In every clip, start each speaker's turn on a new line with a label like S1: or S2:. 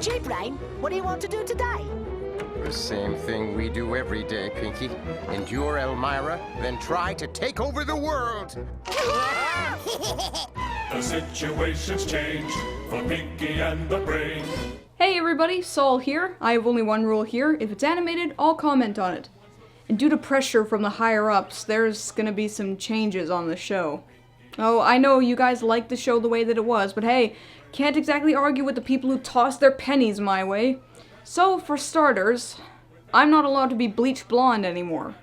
S1: Gee, Brain, what do you want to do today?
S2: The same thing we do every day, Pinky. Endure Elmyra, then try to take over the world.
S3: The situation's changed for Pinky and the Brain.
S4: Hey everybody, Sol here. I have only one rule here. If it's animated, I'll comment on it. And due to pressure from the higher-ups, there's gonna be some changes on the show. Oh, I know you guys like the show the way that it was, but hey, can't exactly argue with the people who toss their pennies my way. So, for starters, I'm not allowed to be bleach blonde anymore.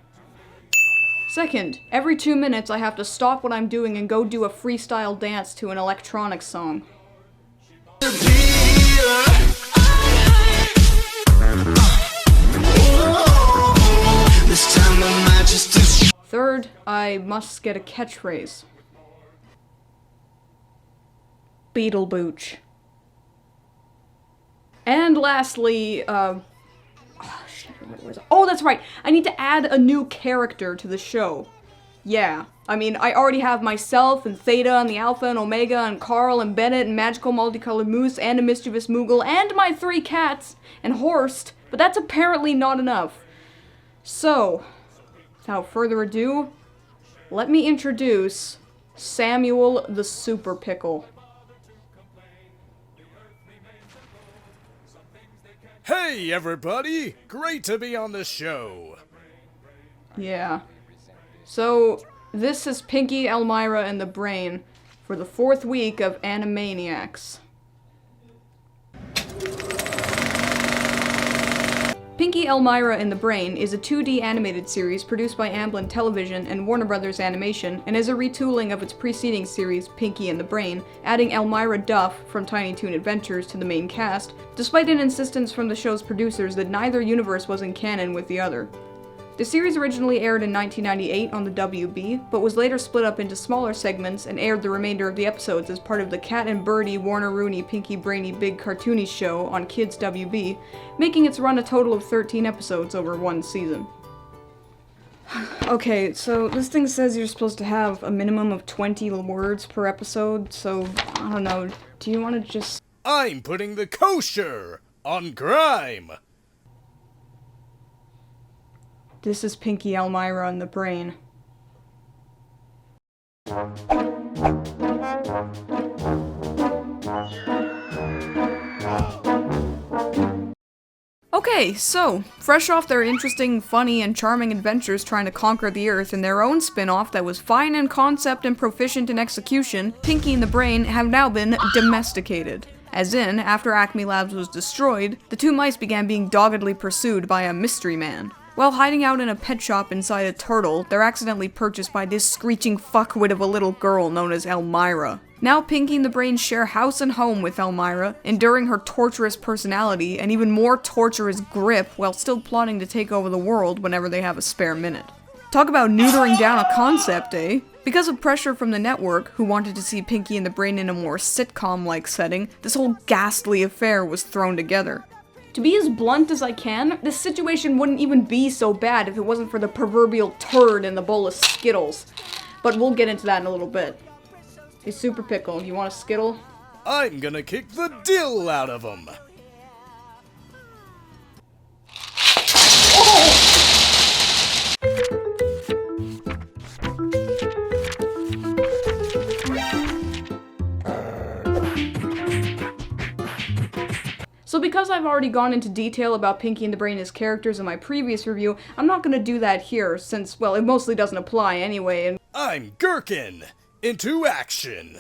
S4: Second, every 2 minutes I have to stop what I'm doing and go do a freestyle dance to an electronic song. Third, I must get a catchphrase. Beetlebooch. And lastly, oh, that's right, I need to add a new character to the show. Yeah, I mean, I already have myself, and Theta, and the Alpha, and Omega, and Carl, and Bennett, and Magical Multicolored Moose, and a Mischievous Moogle, and my 3 cats, and Horst, but that's apparently not enough. So, without further ado, let me introduce Samuel the Super Pickle.
S5: Hey everybody! Great to be on the show!
S4: Yeah. So, this is Pinky, Elmyra, and the Brain for the 4th week of Ani-May-Niacs. Pinky, Elmyra, and the Brain is a 2D animated series produced by Amblin Television and Warner Brothers Animation, and is a retooling of its preceding series, Pinky and the Brain, adding Elmyra Duff from Tiny Toon Adventures to the main cast, despite an insistence from the show's producers that neither universe was in canon with the other. The series originally aired in 1998 on the WB, but was later split up into smaller segments and aired the remainder of the episodes as part of the Cat and Birdie Warner Rooney Pinky Brainy Big Cartoony show on Kids WB, making its run a total of 13 episodes over 1 season. Okay, so this thing says you're supposed to have a minimum of 20 words per episode, so I don't know, do you want to just...
S5: I'm putting the kosher on grime!
S4: This is Pinky, Elmyra, and the Brain. Okay, so, fresh off their interesting, funny, and charming adventures trying to conquer the Earth in their own spin-off that was fine in concept and proficient in execution, Pinky and the Brain have now been domesticated. As in, after Acme Labs was destroyed, the 2 mice began being doggedly pursued by a mystery man. While hiding out in a pet shop inside a turtle, they're accidentally purchased by this screeching fuckwit of a little girl known as Elmyra. Now Pinky and the Brain share house and home with Elmyra, enduring her torturous personality and even more torturous grip while still plotting to take over the world whenever they have a spare minute. Talk about neutering down a concept, eh? Because of pressure from the network, who wanted to see Pinky and the Brain in a more sitcom-like setting, this whole ghastly affair was thrown together. To be as blunt as I can, this situation wouldn't even be so bad if it wasn't for the proverbial turd in the bowl of Skittles. But we'll get into that in a little bit. Hey, Super Pickle, you want a Skittle?
S5: I'm gonna kick the dill out of them!
S4: So because I've already gone into detail about Pinky and the Brain as characters in my previous review, I'm not gonna do that here, since, well, it mostly doesn't apply anyway, and
S5: I'm Gherkin! Into action!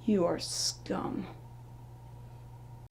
S4: you are scum.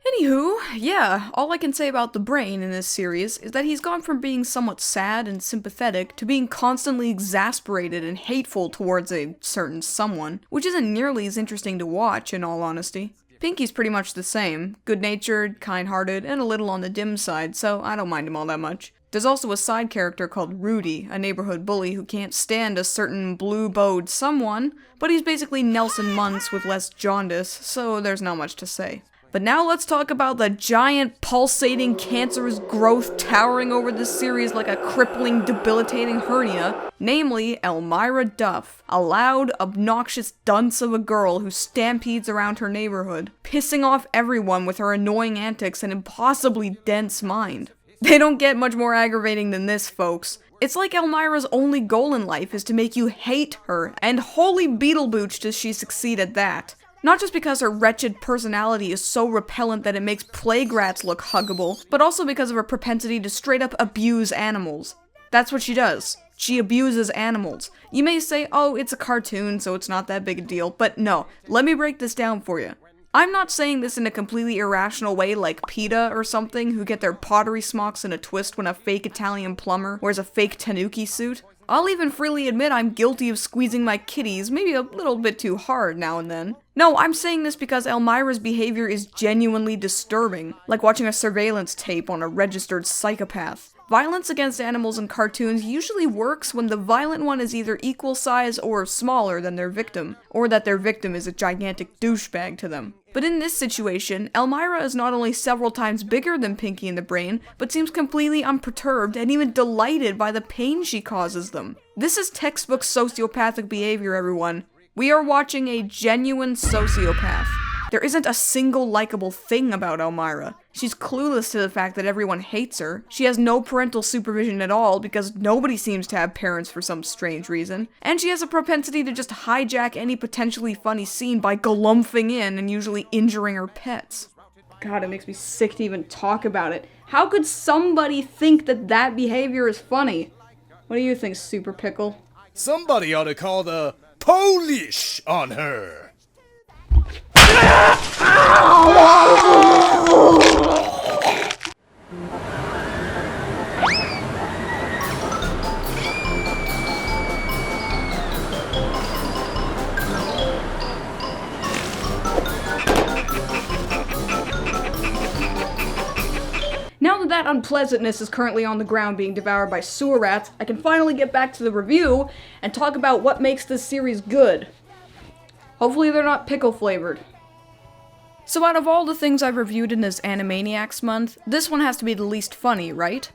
S4: Anywho, yeah, all I can say about the Brain in this series is that he's gone from being somewhat sad and sympathetic to being constantly exasperated and hateful towards a certain someone, which isn't nearly as interesting to watch, in all honesty. Pinky's pretty much the same, good-natured, kind-hearted, and a little on the dim side, so I don't mind him all that much. There's also a side character called Rudy, a neighborhood bully who can't stand a certain blue-bowed someone, but he's basically Nelson Muntz with less jaundice, so there's not much to say. But now let's talk about the giant, pulsating, cancerous growth towering over this series like a crippling, debilitating hernia. namely Elmyra Duff, a loud, obnoxious dunce of a girl who stampedes around her neighborhood, pissing off everyone with her annoying antics and impossibly dense mind. They don't get much more aggravating than this, folks. It's like Elmyra's only goal in life is to make you hate her, and holy Beetlebooch does she succeed at that. Not just because her wretched personality is so repellent that it makes plague rats look huggable, but also because of her propensity to straight up abuse animals. That's what she does. She abuses animals. You may say, oh, it's a cartoon, so it's not that big a deal, but no, let me break this down for you. I'm not saying this in a completely irrational way like PETA or something, who get their pottery smocks in a twist when a fake Italian plumber wears a fake tanuki suit. I'll even freely admit I'm guilty of squeezing my kitties, maybe a little bit too hard now and then. No, I'm saying this because Elmyra's behavior is genuinely disturbing, like watching a surveillance tape on a registered psychopath. Violence against animals in cartoons usually works when the violent one is either equal size or smaller than their victim, or that their victim is a gigantic douchebag to them. But in this situation, Elmyra is not only several times bigger than Pinky in the Brain, but seems completely unperturbed and even delighted by the pain she causes them. This is textbook sociopathic behavior, everyone. We are watching a genuine sociopath. There isn't a single likable thing about Elmyra. She's clueless to the fact that everyone hates her. She has no parental supervision at all because nobody seems to have parents for some strange reason. And she has a propensity to just hijack any potentially funny scene by galumphing in and usually injuring her pets. God, it makes me sick to even talk about it. How could somebody think that that behavior is funny? What do you think, Super Pickle?
S5: Somebody ought to call the police on her.
S4: Now that unpleasantness is currently on the ground being devoured by sewer rats, I can finally get back to the review and talk about what makes this series good. Hopefully they're not pickle flavored. So out of all the things I've reviewed in this Ani-May-Niacs month, this one has to be the least funny, right?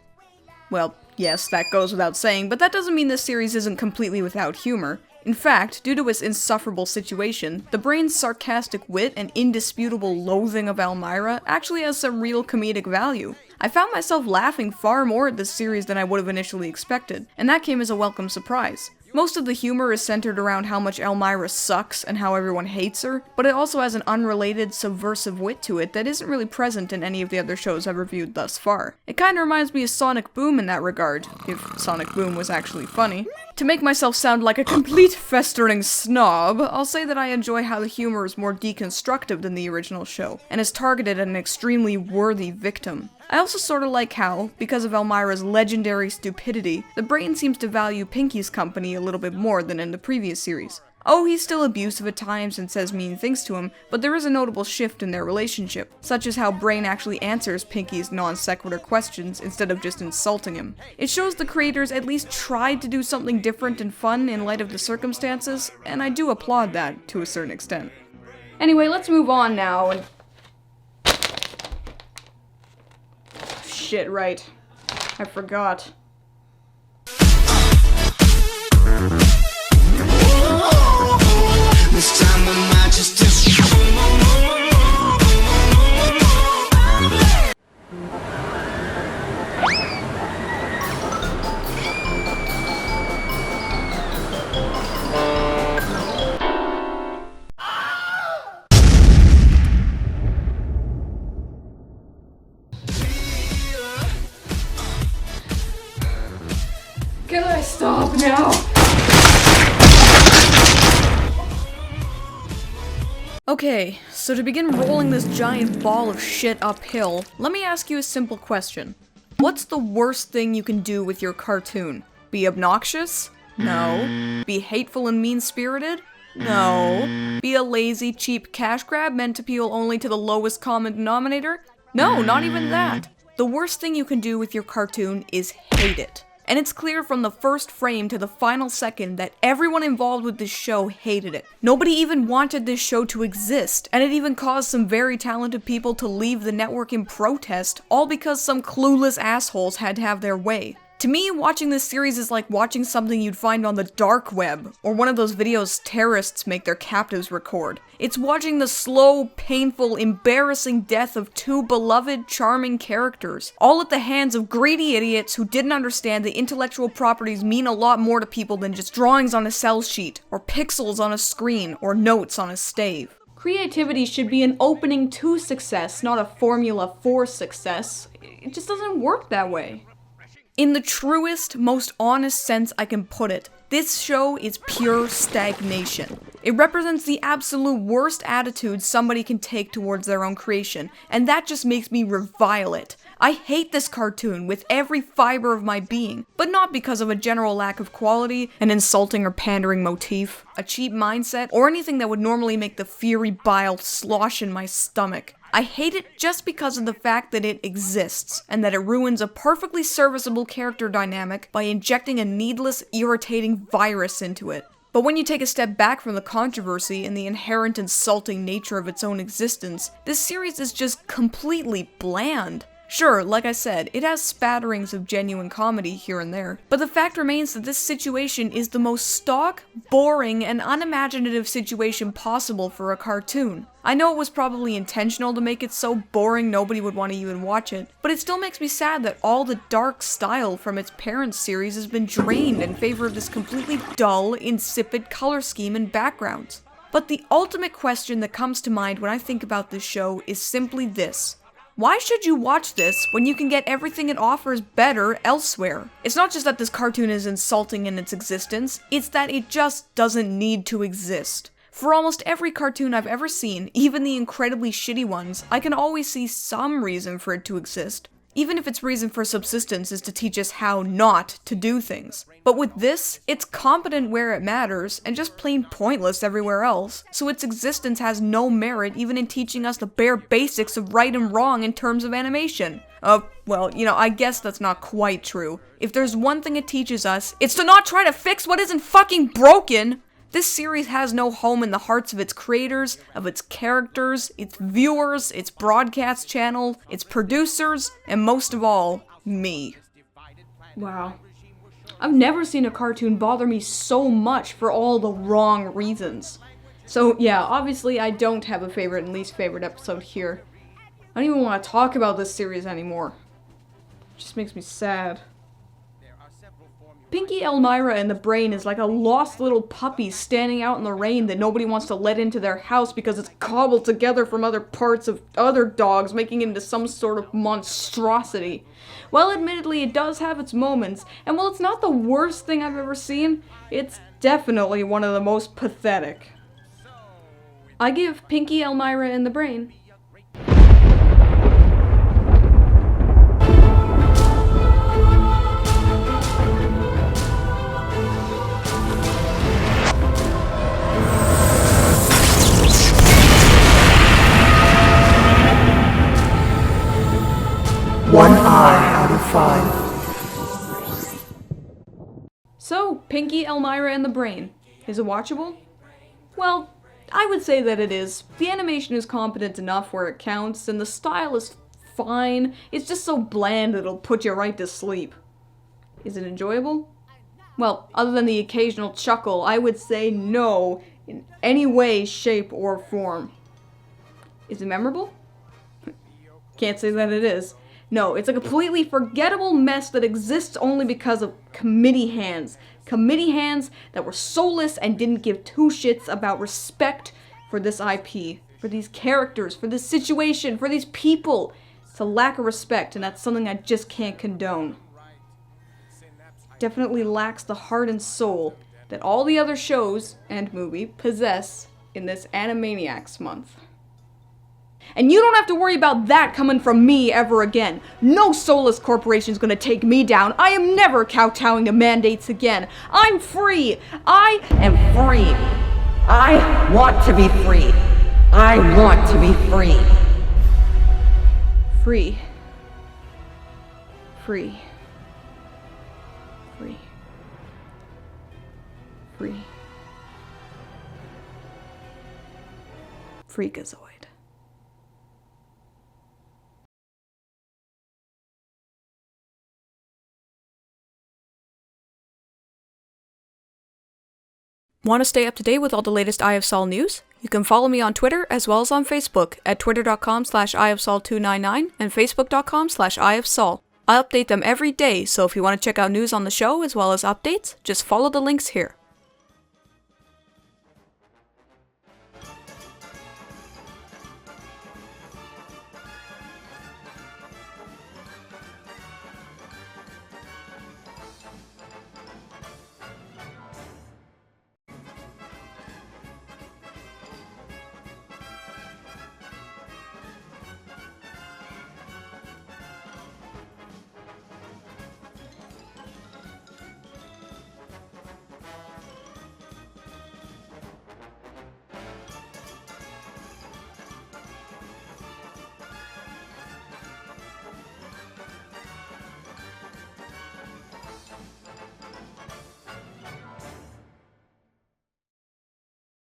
S4: Well, yes, that goes without saying, but that doesn't mean this series isn't completely without humor. In fact, due to its insufferable situation, the Brain's sarcastic wit and indisputable loathing of Elmyra actually has some real comedic value. I found myself laughing far more at this series than I would have initially expected, and that came as a welcome surprise. Most of the humor is centered around how much Elmyra sucks and how everyone hates her, but it also has an unrelated, subversive wit to it that isn't really present in any of the other shows I've reviewed thus far. It kinda reminds me of Sonic Boom in that regard, if Sonic Boom was actually funny. To make myself sound like a complete festering snob, I'll say that I enjoy how the humor is more deconstructive than the original show, and is targeted at an extremely worthy victim. I also sorta like how, because of Elmyra's legendary stupidity, the Brain seems to value Pinky's company a little bit more than in the previous series. Oh, he's still abusive at times and says mean things to him, but there is a notable shift in their relationship, such as how Brain actually answers Pinky's non-sequitur questions instead of just insulting him. It shows the creators at least tried to do something different and fun in light of the circumstances, and I do applaud that to a certain extent. Anyway, let's move on now and... Shit, right. I forgot.
S6: This time I might just
S4: Can I stop now? Okay, so to begin rolling this giant ball of shit uphill, let me ask you a simple question. What's the worst thing you can do with your cartoon? Be obnoxious? No. Be hateful and mean-spirited? No. Be a lazy, cheap cash grab meant to appeal only to the lowest common denominator? No, not even that. The worst thing you can do with your cartoon is hate it. And it's clear from the first frame to the final second that everyone involved with this show hated it. Nobody even wanted this show to exist, and it even caused some very talented people to leave the network in protest, all because some clueless assholes had to have their way. To me, watching this series is like watching something you'd find on the dark web, or one of those videos terrorists make their captives record. It's watching the slow, painful, embarrassing death of two beloved, charming characters, all at the hands of greedy idiots who didn't understand that intellectual properties mean a lot more to people than just drawings on a cell sheet, or pixels on a screen, or notes on a stave. Creativity should be an opening to success, not a formula for success. It just doesn't work that way. In the truest, most honest sense I can put it, this show is pure stagnation. It represents the absolute worst attitude somebody can take towards their own creation, and that just makes me revile it. I hate this cartoon with every fiber of my being, but not because of a general lack of quality, an insulting or pandering motif, a cheap mindset, or anything that would normally make the fiery bile slosh in my stomach. I hate it just because of the fact that it exists, and that it ruins a perfectly serviceable character dynamic by injecting a needless, irritating virus into it. But when you take a step back from the controversy and the inherent insulting nature of its own existence, this series is just completely bland. Sure, like I said, it has spatterings of genuine comedy here and there, but the fact remains that this situation is the most stock, boring, and unimaginative situation possible for a cartoon. I know it was probably intentional to make it so boring nobody would want to even watch it, but it still makes me sad that all the dark style from its parent series has been drained in favor of this completely dull, insipid color scheme and backgrounds. But the ultimate question that comes to mind when I think about this show is simply this. Why should you watch this when you can get everything it offers better elsewhere? It's not just that this cartoon is insulting in its existence, it's that it just doesn't need to exist. For almost every cartoon I've ever seen, even the incredibly shitty ones, I can always see some reason for it to exist. Even if its reason for subsistence is to teach us how not to do things. But with this, it's competent where it matters, and just plain pointless everywhere else, so its existence has no merit even in teaching us the bare basics of right and wrong in terms of animation. Well, I guess that's not quite true. If there's one thing it teaches us, it's to not try to fix what isn't fucking broken! This series has no home in the hearts of its creators, of its characters, its viewers, its broadcast channel, its producers, and most of all, me. Wow. I've never seen a cartoon bother me so much for all the wrong reasons. So yeah, obviously I don't have a favorite and least favorite episode here. I don't even want to talk about this series anymore. It just makes me sad. Pinky Elmyra in the brain is like a lost little puppy standing out in the rain that nobody wants to let into their house because it's cobbled together from other parts of other dogs, making it into some sort of monstrosity. Well, admittedly, it does have its moments, and while it's not the worst thing I've ever seen, it's definitely one of the most pathetic. I give Pinky Elmyra in the brain.
S1: One eye out of 5.
S4: So, Pinky Elmyra and the Brain. Is it watchable? Well, I would say that it is. The animation is competent enough where it counts, and the style is fine. It's just so bland it'll put you right to sleep. Is it enjoyable? Well, other than the occasional chuckle, I would say no in any way, shape, or form. Is it memorable? Can't say that it is. No, it's a completely forgettable mess that exists only because of committee hands. Committee hands that were soulless and didn't give two shits about respect for this IP, for these characters, for this situation, for these people. It's a lack of respect, and that's something I just can't condone. Definitely lacks the heart and soul that all the other shows and movie possess in this Ani-May-Niacs month. And you don't have to worry about that coming from me ever again. No soulless corporation's gonna take me down. I am never kowtowing to mandates again. I'm free. I am free.
S1: I want to be free. I want to be free.
S4: Free. Free. Free. Free. Freakazoid. Want to stay up to date with all the latest EyeofSol news? You can follow me on Twitter as well as on Facebook at twitter.com/EyeofSol299 and facebook.com/EyeofSol. I update them every day, so if you want to check out news on the show as well as updates, just follow the links here.